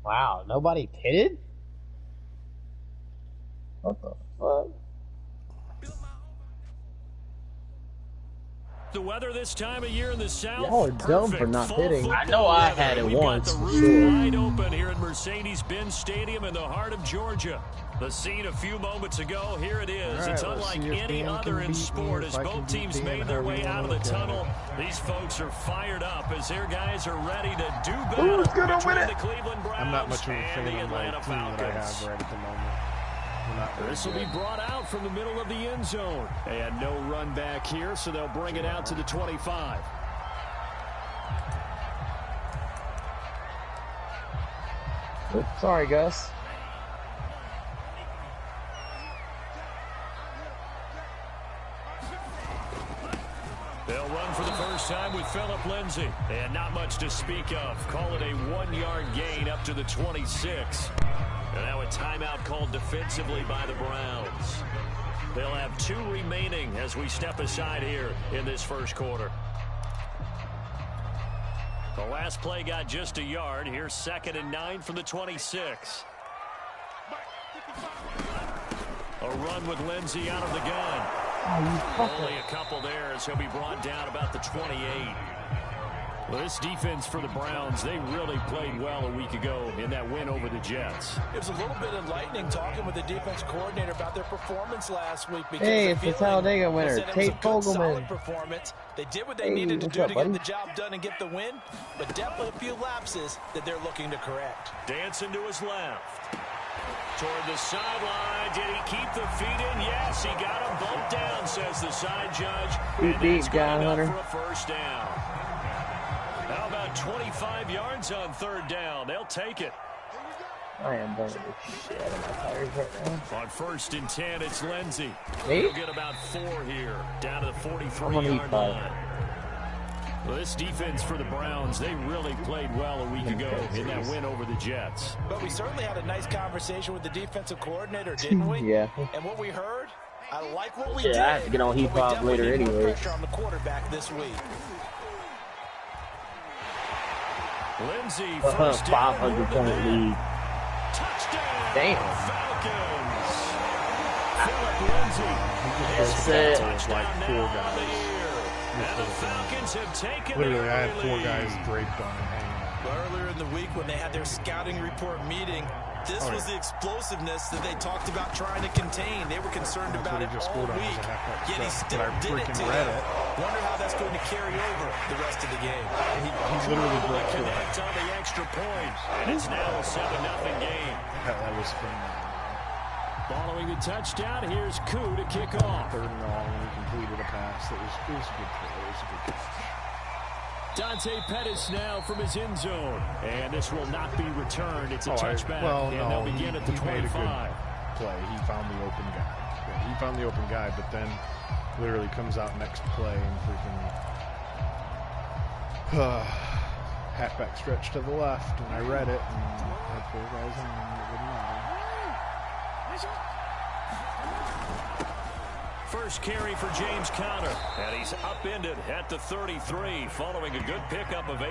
Wow, nobody pitted? What the fuck? The weather this time of year in the South. Y'all are dumb for not pitting. I know I had it once. We've got the roof wide open here at Mercedes-Benz Stadium in the heart of Georgia. The scene a few moments ago, here it is. Right, it's unlike any other in sport as both teams made their way out of the tunnel. These folks are fired up as their guys are ready to do battle. Who's gonna win it? The Cleveland Browns I'm not much of a and fan the of my Atlanta team that I Falcons. have right at the moment. This will be brought out from the middle of the end zone. And no run back here, so they'll bring it out to the 25. Oops, sorry, Gus. They'll run for the first time with Phillip Lindsay. And not much to speak of. Call it a 1-yard gain up to the 26. And now a timeout called defensively by the Browns. They'll have 2 remaining as we step aside here in this first quarter. The last play got just a yard. Here's 2nd and 9 from the 26. A run with Lindsay out of the gun. Only a couple there as he'll be brought down about the 28. Well, this defense for the Browns, they really played well a week ago in that win over the Jets. It was a little bit enlightening talking with the defense coordinator about their performance last week. Hey, it's the Talladega winner, Tate Fogelman. Performance. They did what they needed to do to get the job done and get the win, but definitely a few lapses that they're looking to correct. Dancing to his left. Toward the sideline. Did he keep the feet in? Yes, he got them both down, says the side judge. And that's good enough for a first down. How about 25 yards on 3rd down? They'll take it. I am burning the shit out of my tires right now. On 1st and 10, it's Lindsay. Me? He'll get about 4 here, down to the 43-yard line. Well, this defense for the Browns, they really played well a week ago in that win over the Jets. But we certainly had a nice conversation with the defensive coordinator, didn't we? Yeah. And what we heard, I like what we did. I have to get on Heat Pop later anyway. Pressure on the quarterback this week. Lindsay, first 500-point lead. Touchdown. Damn. Falcons. Phillip Lindsay. That's it. Like 4 guys. And the Falcons have taken Literally, I had 4 lead. guys draped on him. Earlier in the week when they had their scouting report meeting, this was the explosiveness that they talked about trying to contain. They were concerned about it all week, yet he still did it to them. Wonder how that's going to carry over the rest of the game. He's literally broke through it. Connect on the extra point, and it's now a 7-0 game. That was phenomenal. Following the touchdown, here's Koo to kick off. 3rd and long, we completed a pass. It was a good play. It was a good catch. Dante Pettis now from his end zone. And this will not be returned. It's a touchback. And they'll begin at the 25. Made a good play. He found the open guy. Yeah, he found the open guy, but then literally comes out next play and freaking halfback stretch to the left. And I read it and had 4 guys on him. It wouldn't matter. First carry for James Conner, and he's upended at the 33 following a good pickup of 8.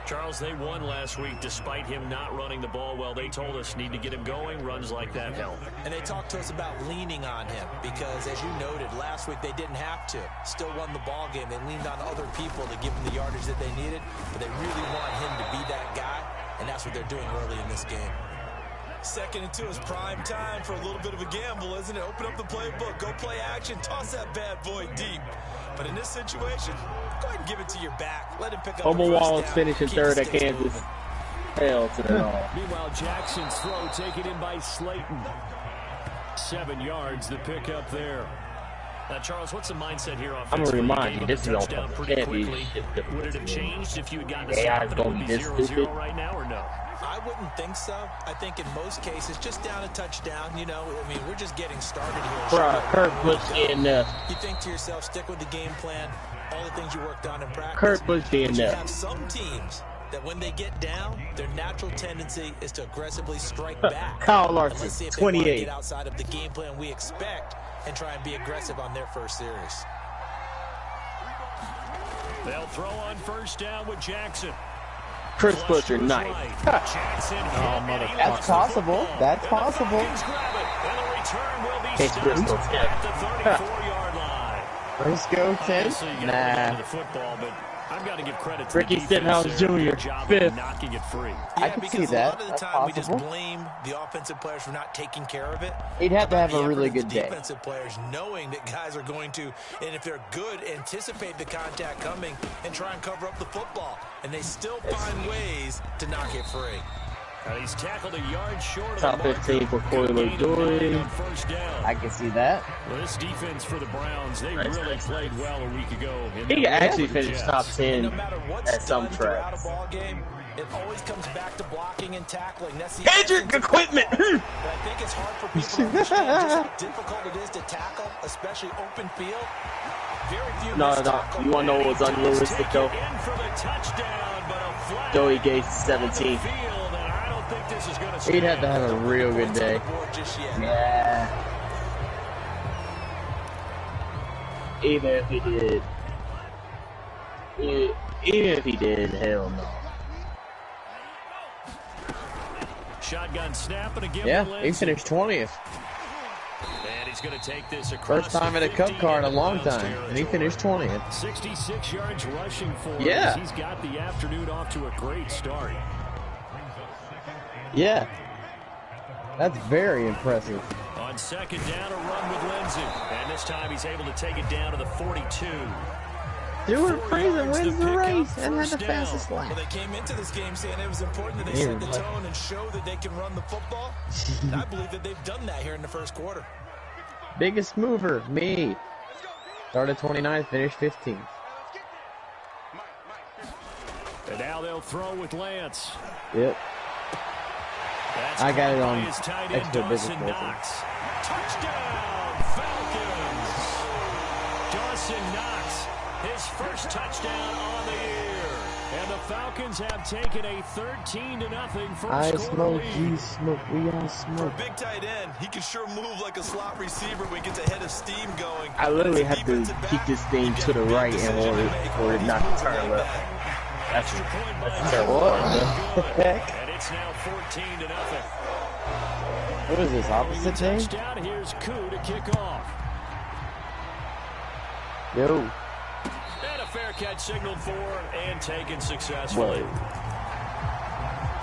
Charles, they won last week despite him not running the ball well. They told us need to get him going. Runs like that help. And they talked to us about leaning on him because, as you noted, last week they didn't have to. Still won the ball game. They leaned on other people to give them the yardage that they needed, but they really want him to be that guy, and that's what they're doing early in this game. 2nd and 2 is prime time for a little bit of a gamble, isn't it? Open up the playbook, go play action, toss that bad boy deep. But in this situation, go ahead and give it to your back. Let him pick up Homer Wallace finishing 3rd at Kansas. Hell to the all. Meanwhile, Jackson's throw taken in by Slayton. 7 yards, the pickup there. Now, Charles, what's the mindset here offensively? I'm going to remind you, this is all pretty quickly. Would it have changed if you had gotten a stop and it would be 0-0 right now, or no? I wouldn't think so. I think in most cases, just down a touchdown, you know, I mean, we're just getting started here. Kurt Busch in You think to yourself, stick with the game plan, all the things you worked on in practice. Kurt Busch in You have some teams that when they get down, their natural tendency is to aggressively strike back. Kyle Let's Larson, see if they 28. want to get outside of the game plan we expect and try and be aggressive on their first series. They'll throw on 1st down with Jackson. Chris Butcher, nice. That's possible. That's possible. Case Briscoe, 10. Briscoe, 10? Nah. I've got to give credit to Ricky Stenhouse Jr., 5th. knocking it free. I can see that. A lot of the That's time we just possible. blame the offensive players for not taking care of it. He'd have to have The a really effort of good the day. Defensive players knowing that guys are going to, and if they're good, anticipate the contact coming and try and cover up the football. And they still find ways to knock it free. He's tackled a yard short of Top the 15 for Corey LaJoy. I can see that. Well, this defense for the Browns, they really played well a week ago. He actually finished top 10 No matter what's at some done throughout tracks. a ball game, it always comes back to blocking and tackling. That's the Hendrick equipment! But I think it's hard for people to understand just how difficult it is to tackle, especially open field. Very few No. tackle You want to know what was unrealistic, though? Joey Gates, 17. He'd have to have a real good day. Yeah. Even if he did. Even if he did, hell no. Shotgun snap and again. Yeah, he finished 20th. And he's going to take this across. First time at a cup car in a long time, and he finished 20th. 66 yards rushing for him. Yeah. He's got the afternoon off to a great start. Yeah. That's very impressive. On second down, a run with Lindsey. And this time he's able to take it down to the 42. Stuart Fraser wins the race and had the First down. fastest Well, lap. they came into this game saying it was important that they set the tone and show that they can run the football. And I believe that they've done that here in the first quarter. Biggest mover, me. Started 29th, finished 15th. And now they'll throw with Lance. Yep. That's I got it caught on by his tight end, extra business Dawson method. Knox. Touchdown, Falcons. Dawson Knox, his first touchdown on the year. And the Falcons have taken a 13-0 first I quarter smoke, lead. you smoke, we all For a smoke. big tight end, he can sure move like a slot receiver when he gets a head of steam going. I literally have to keep this thing to the right in order for it not to turn left. That's terrible. What the heck? And it's now 14-0. What is this, opposite day? Touchdown, here's Koo to kick off. Yo. And a fair catch signaled for and taken successfully.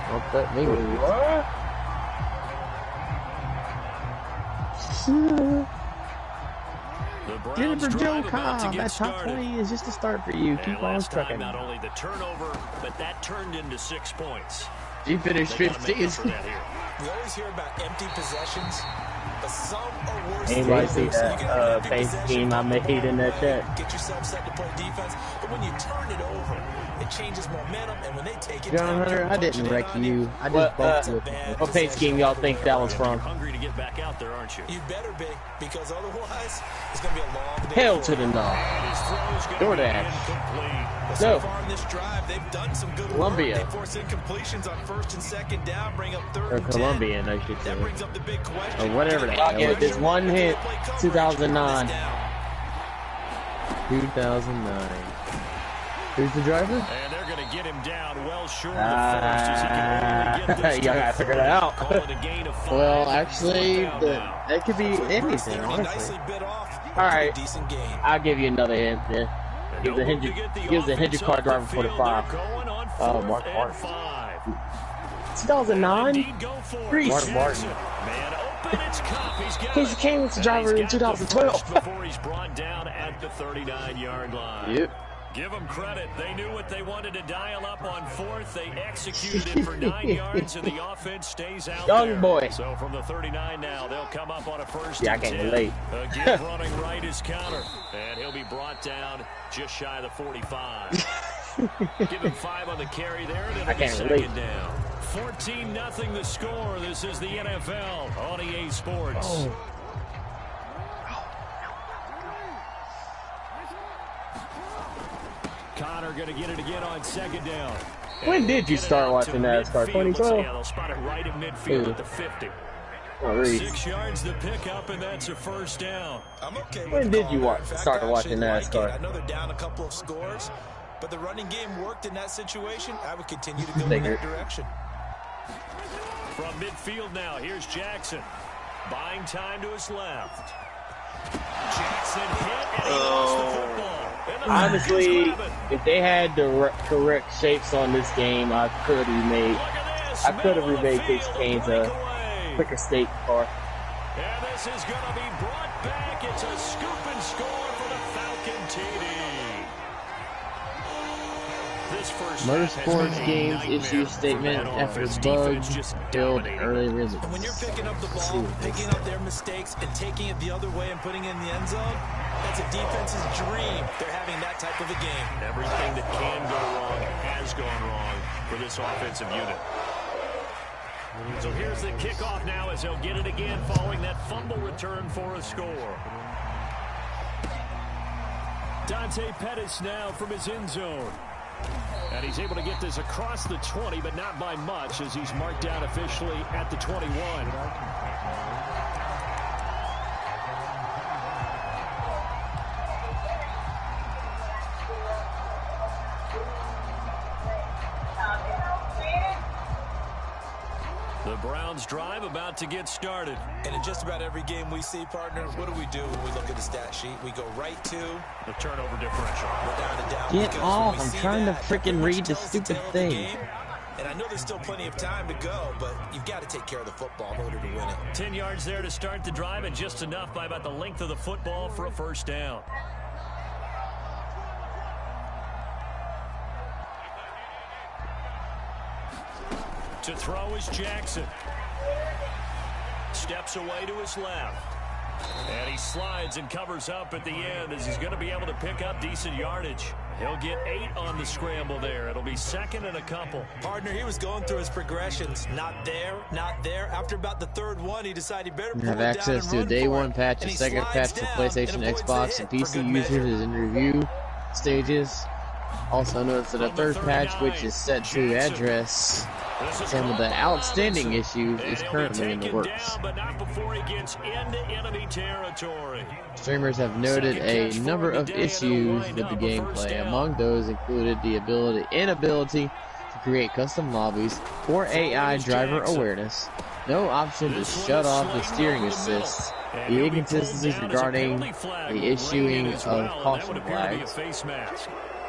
What that mean? The Browns Jennifer Joe drive about to Cobb, get that top started. 20 is just a start for you. And Keep on last time, trucking. not only the turnover, but that turned into 6 points. He finished They gotta make up for 15th. that here. We always hear about empty possessions, but some are worse than Anybody others. see So you that get an empty paint possession, scheme I made in that chat? Get yourself set to play defense, but when you turn it over, it changes momentum, and when they take it John down, Hunter, they're I didn't punching wreck in on you. I What, just bumped you. What paint scheme y'all think that was from? Hungry to get back out there, aren't you? You better be, because otherwise, it's going to be a long day. Hell for to you. the no. His throw's gonna be DoorDash. incomplete. But so No. far in this drive, they've done some good Columbia. work. They force incompletions on first and second down, bring up third Or and 10. Colombian, I should say. That brings up the big question. Or whatever the Do they hell get it is. This one hit, play coverage 2009. on this down? 2009. Who's the driver? And they're going to get him down well short of the first as he can only get this Y'all gotta figure that out. Call it a gain of 5. Well, and actually, first down now. that could be anything, He honestly. nicely bit off. All right. Decent game. I'll give you another hint then. And Give the no move to Hendrick, get the gives the offense Hendrick off car the driver for the field. 5. They're going on Oh, 4th Mark and Martin. 5. 2009? Indeed, go for it. Grease. Mark Martin. Jackson, man open, it's Cup. He's got He it. came as a And driver he's in got the 2012. first before he's brought down at the 39-yard line. Yep. Give them credit. They knew what they wanted to dial up on 4th. They executed it for 9 yards, and the offense stays out Young there. boy. So from the 39 now, they'll come up on a first Yeah, I and can't 10. relate. Again, running right is counter. And he'll be brought down just shy of the 45. Give him 5 on the carry there, and it'll I be can't second relate. down. 14-0 the score. This is the NFL on EA Sports. Oh. Connor going to get it again on second down. When did you start watching NASCAR? 2012? Yeah, they'll spot it right at midfield Ooh. at the 50. Oh, Reese. 6 yards the pickup, and that's a first down. I'm okay with When the did call you there. watch- In fact, start I watching actually like NASCAR? it. I know they're down a couple of scores, but the running game worked in that situation. I would continue to go in that direction. From midfield now, here's Jackson. Buying time to his left. Jackson hit, and he lost the football. Honestly, if they had the correct shapes on this game, I could have remade Case Keenum's a quicker state car. And this is going to be brought back. It's a scoop and score for the Falcon TD. Motorsports Games issue statement after bug filled early rhythm. And when you're picking up the ball, picking up their mistakes, and taking it the other way and putting it in the end zone, that's a defense's dream. They're having that type of a game. Everything that can go wrong has gone wrong for this offensive unit. So here's the kickoff now as they'll get it again following that fumble return for a score. Dante Pettis now from his end zone. And he's able to get this across the 20, but not by much as he's marked down officially at the 21. The Browns drive about to get started. And in just about every game we see, partner, what do we do when we look at the stat sheet? We go right to the turnover differential. Without a doubt. Get off. I'm trying to freaking read the stupid thing. And I know there's still plenty of time to go, but you've got to take care of the football in order to win it. 10 yards there to start the drive, and just enough by about the length of the football for a first down. To throw is Jackson. Steps away to his left. And he slides and covers up at the end as he's going to be able to pick up decent yardage. He'll get 8 on the scramble there. It'll be second and a couple. Partner, he was going through his progressions. Not there, not there. After about the third one, he decided he better pull it down and run for it. Have access to a day one patch, a second patch to PlayStation, Xbox, and PC users is in review stages. Also notice that a third patch, which is set to address some of the outstanding issues, is currently in the works. Streamers have noted a number of issues with the gameplay. Among those included the inability to create custom lobbies or AI driver awareness, no option to shut off the steering assist, the inconsistencies regarding the issuing of caution flags.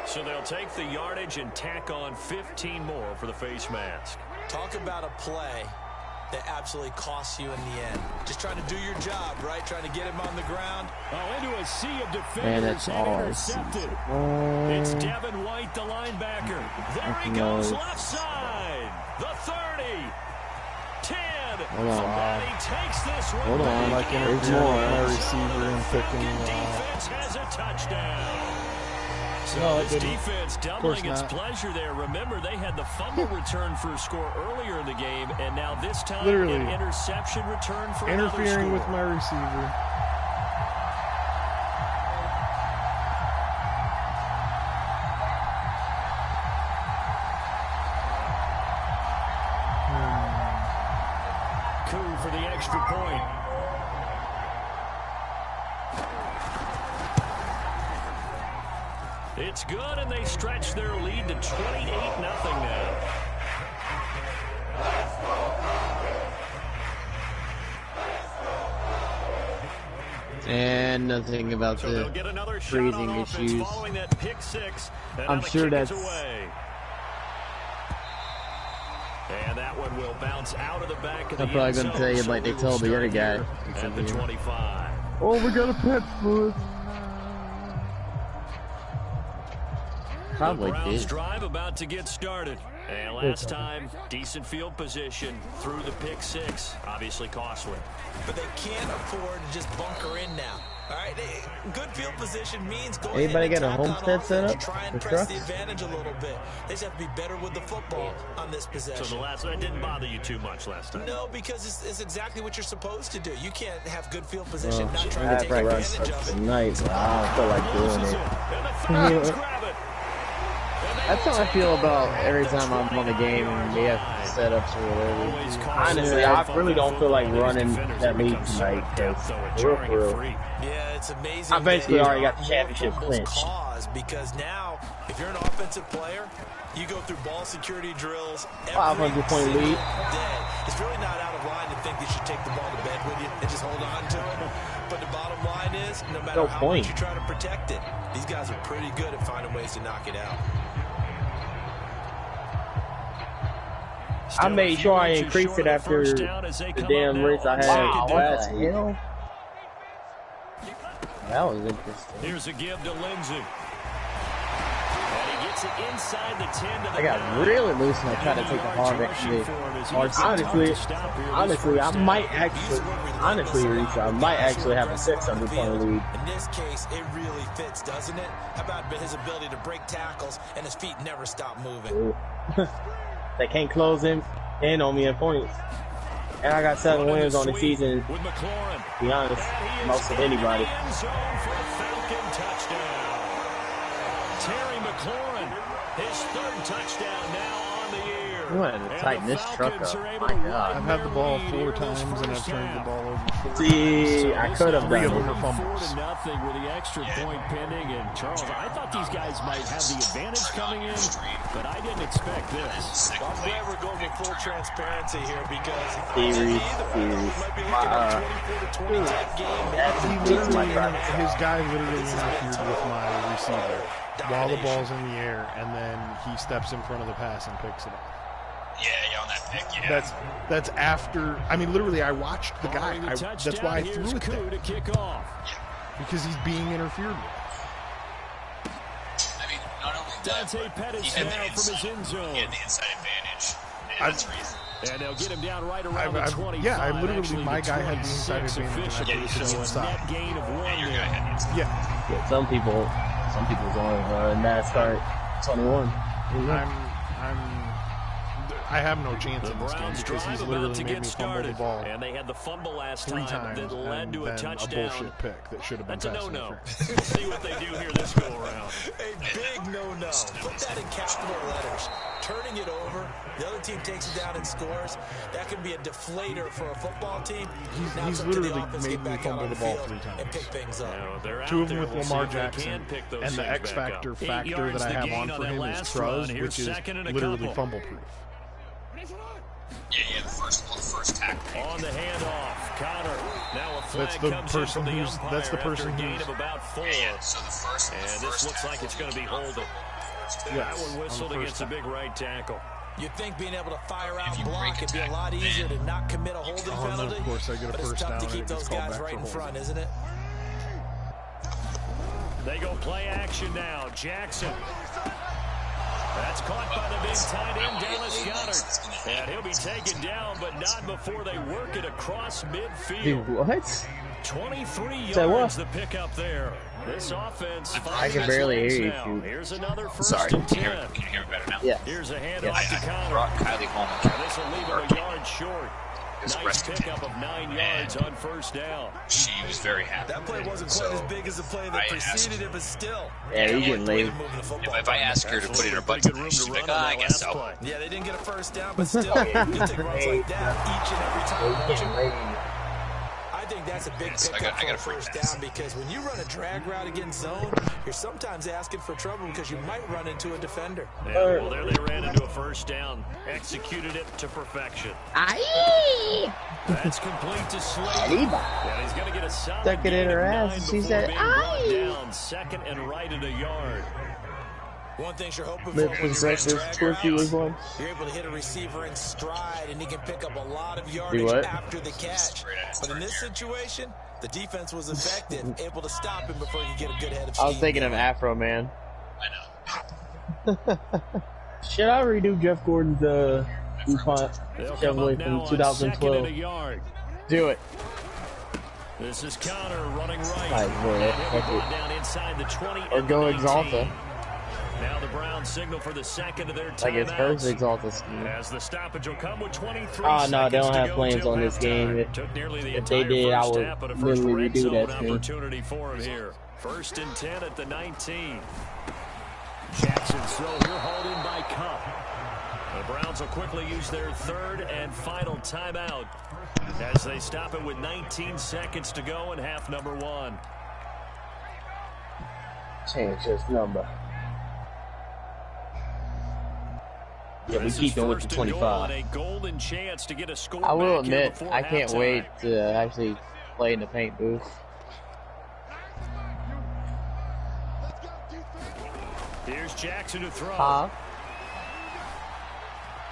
So they'll take the yardage and tack on 15 more for the face mask. Talk about a play that absolutely costs you in the end. Just trying to do your job, right? Trying to get him on the ground. Oh, into a sea of defenders. Man, that's all intercepted. It's Devin White, the linebacker. There he goes, left side. The 30. 10. Hold on. He takes this one. Hold on. Like there's more. My receiver and picking. Defense has a touchdown. So No, this defense doubling its pleasure there. Remember, they had the fumble return for a score earlier in the game, and now this time Literally an interception return for interfering another with score. my receiver. Coup for the extra point. It's good, and they stretch their lead to 28-0 now. And nothing about So the get another freezing issues. That pick six, I'm sure that's... And that one will bounce out of the back of the I'm probably going to tell you like they told the other guy. At the 25. Oh, we got a pet foot. Probably the Browns did. drive about to get started. And last time, decent field position through the pick six. Obviously costly. But they can't afford to just bunker in now. All right, good field position means go Anybody ahead and got a homestead set up try and for press trucks? the advantage a little bit. They just have to be better with the football on this possession. So the last one didn't bother you too much last time? No, because it's exactly what you're supposed to do. You can't have good field position, not try to take Right, advantage of it. tonight, but I don't feel like doing it. That's how I feel about every time I'm on the game and we have setups or whatever. Honestly, I really don't feel like running that league tonight. For real. Yeah, it's amazing. I basically already got the championship clinched. Because now, if if you're an offensive player, you go through ball security drills every 500-point lead day. It's really not out of line to think you should take the ball to bed with you and just hold on to it. But the bottom line is, no matter how much you try to protect it, these guys are pretty good at finding ways to knock it out. I made sure I increased it after the damn race I had last week. That was interesting. Here's a give to Lindsey. And he gets it inside the 10 to the I got really loose and I tried to take the hard exit. Honestly, I might actually, Reese, I might actually have a 600-point lead. In this case, it really fits, doesn't it? How about his ability to break tackles and his feet never stop moving? They can't close him in on me in points. And I got 7 wins on the season, to be honest, most of anybody. Terry McLaurin, his 3rd touchdown now on the year. You wanted to tighten this truck up. My God. I've had the ball 4 times and I've turned the ball over. See, I could have done it. 4-0 with the extra point pending. And Charles, I thought these guys might have the advantage coming in, but I didn't expect this. I'm glad we're going with full transparency here because his guy literally interfered with my receiver while the ball's in the air, and then he steps in front of the pass and picks it up. Yeah, on that pick, yeah. That's after. I mean, literally, I watched the guy. That's why I threw it there. To kick off. Because he's being interfered with. I mean, not only Dante Pettis now from his end zone. He had the inside advantage. That's reason. And they'll get him down right around the 25. Yeah, I literally, my guy had the inside advantage. Yeah, you could have seen net gain of 1 and your guy had the inside. Yeah, some people's on NASCAR 21. I have no chance in this game because he's literally made me fumble the ball. And they had the fumble last 3 time times that led to a touchdown. A bullshit pick that should have been That's a pass no-no. interference. We'll see what they do here this go around. A big no-no. Put that in capital letters. Turning it over, the other team takes it down and scores. That can be a deflator for a football team. He's literally made me fumble the ball 3 times. And pick things up. 2 of them with Lamar Jackson, and the X factor that I have on for him is Truz, which is literally fumble proof. Yeah, the first tackle. On the handoff, Connor. Now a flag comes in from the umpire after a gain of about 4. Yeah, so the first this looks like it's going to be holding. That one whistled against a big right tackle. You'd think being able to fire out and block would be a lot easier to not commit a holding penalty. And then, of course, I get a first down. But it's tough to keep those guys right in front, isn't it? They go play action now. Jackson. That's caught by the big tight end, Dallas Goedert. And he'll be taken down, but not before they work it across midfield. Dude, what? 23 yards the pickup there. This offense, I can barely hear you, shoot. Here's another first Sorry, and 10. can you hear me better now? Yeah. Here's a handoff Yes. to Connor. Brought Kylie home. And this will leave him a yard short. Nice pickup of 9 yards on first down. She was very happy. That play wasn't quite as big as the play that preceded it, but still. Yeah, you getting late. If I ask her to put in her butt today, she's like, I guess so. Yeah, they didn't get a first down, but still, you take runs like that each and every time. I think that's a big pickup for a first down because when you run a drag route against zone, you're sometimes asking for trouble because you might run into a defender. Yeah, well, there they ran into a first down. Executed it to perfection. Aye. That's complete to Slade. And he's going to get a solid Stuck it in her gain of ass. 9 She before said, being brought aye. down. Second and right at a yard. One thing you're hoping for Live when for you the run rest of drag Twirsky routes, was one. you're able to hit a receiver in stride, and he can pick up a lot of yardage what? after the catch. But in this situation, the defense was effective, able to stop him before he could get a good head of steam. I was thinking of Afro Man. I know. Should I redo Jeff Gordon's DuPont Chevrolet from 2012? Do it. This is Connor running right. Alright, boy, And he'll be fuck brought it. down inside the 20 Or and go the 19. Exalta. Now the Browns signal for the second of their Like it's timeouts. first Exalta scheme. As the stoppage will come with 23 Oh, no, they seconds don't to have go plans till on this game. halftime. Took nearly the If they entire did, I first would half, but a first literally red do zone that thing. opportunity for him here. First and 10 at the 19. Jackson's throw here hauled in by Cup. The Browns will quickly use their third and final timeout as they stop it with 19 seconds to go in half number 1. Change this number. Yeah, we keep it with the 25. I will admit, I can't wait to actually play in the paint booth. Here's Jackson to throw. Huh?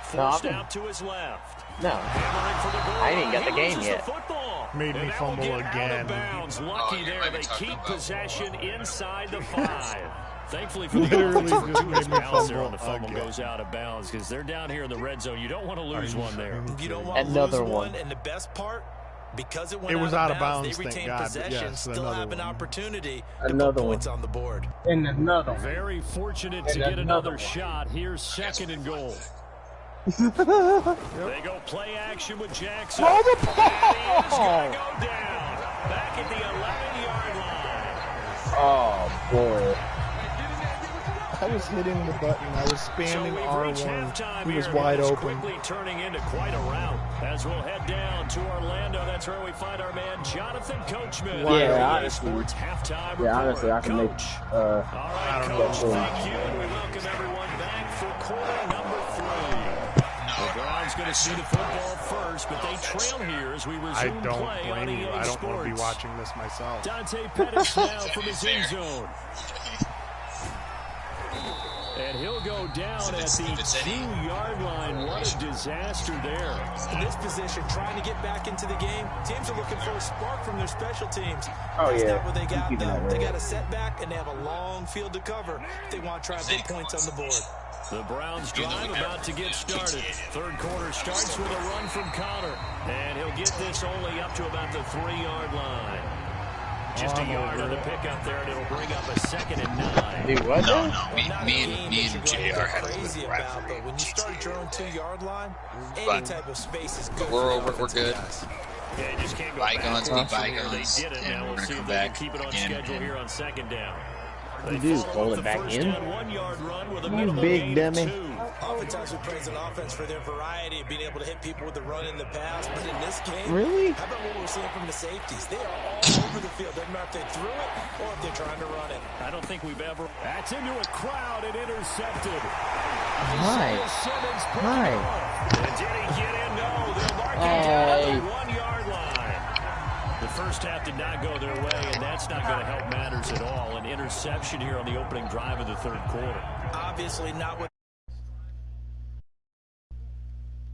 Forced out to his left. No. I ain't even got the game yet. Made me fumble again. Lucky there, they keep possession inside the 5. Thankfully for the Literally offense, just made me on the fumble again. goes out of bounds because they're down here in the red zone. You don't want to lose one there. You don't want Another to lose one. And the best part, because it went was out of bounds, they thank retained God, but possession, yes, still have an one. opportunity to Another put one. points on the board. And another one. Very fortunate to And get another another one. shot. Here's 2nd and goal. They go play action with Jackson. Throw the And he is going to go down. Back at the 11-yard line. Oh, boy. I was hitting the button. I was spamming R1. He was wide open. Quickly turning into quite a rout. As we'll head down to Orlando, that's where we find our man Jonathan Coachman. Yeah, honestly. Sports halftime Yeah, honestly, I can make. Coach. All right, I don't Coach, know. thank you, and we welcome everyone back for quarter number 3. The Browns going to see the football first, but they trail here as we I resume don't play on blame you. EA I don't Sports. want to be watching this myself. Dante Pettis now from his end zone. And he'll go down at the 2-yard line. What a disaster there. In this position, trying to get back into the game, teams are looking for a spark from their special teams. Oh, That's yeah. not what they got, Keeping that though. They way. got a setback, and they have a long field to cover if they want to try to put points on the board. The Browns drive about to get started. Third quarter starts with a run from Connor. And he'll get this only up to about the 3-yard line. Just a yard on the pickup there, and it'll bring up a 2nd and 9. Dude, what? No, now? me and JR had a crazy good about, rivalry. but when you start at your own 2-yard line, any But type of space is good. we're for the over, we're offensive good. guys. Yeah, you just can't go Bygones backwards be from where bygones, they did it. and Now we're we'll gonna see come if they can back keep it on again, schedule and- here on 2nd down. You do is pull it back in. 1-yard run with a You minimal big gain of dummy. 2. Oftentimes we praise an offense for their variety of being able to hit people with the run in the pass, but in this game, Really? how about what we're seeing from the safeties? They are all over the field. Doesn't matter if they threw it or if they're trying to run it. I don't think we've ever. That's into a crowd and intercepted. Hi. Simmons picked Hi. it off. And did he get in? No. They'll mark him down at the 1-yard line. The first half did not go their way, and that's not going to help matters at all. An interception here on the opening drive of the third quarter. Obviously not what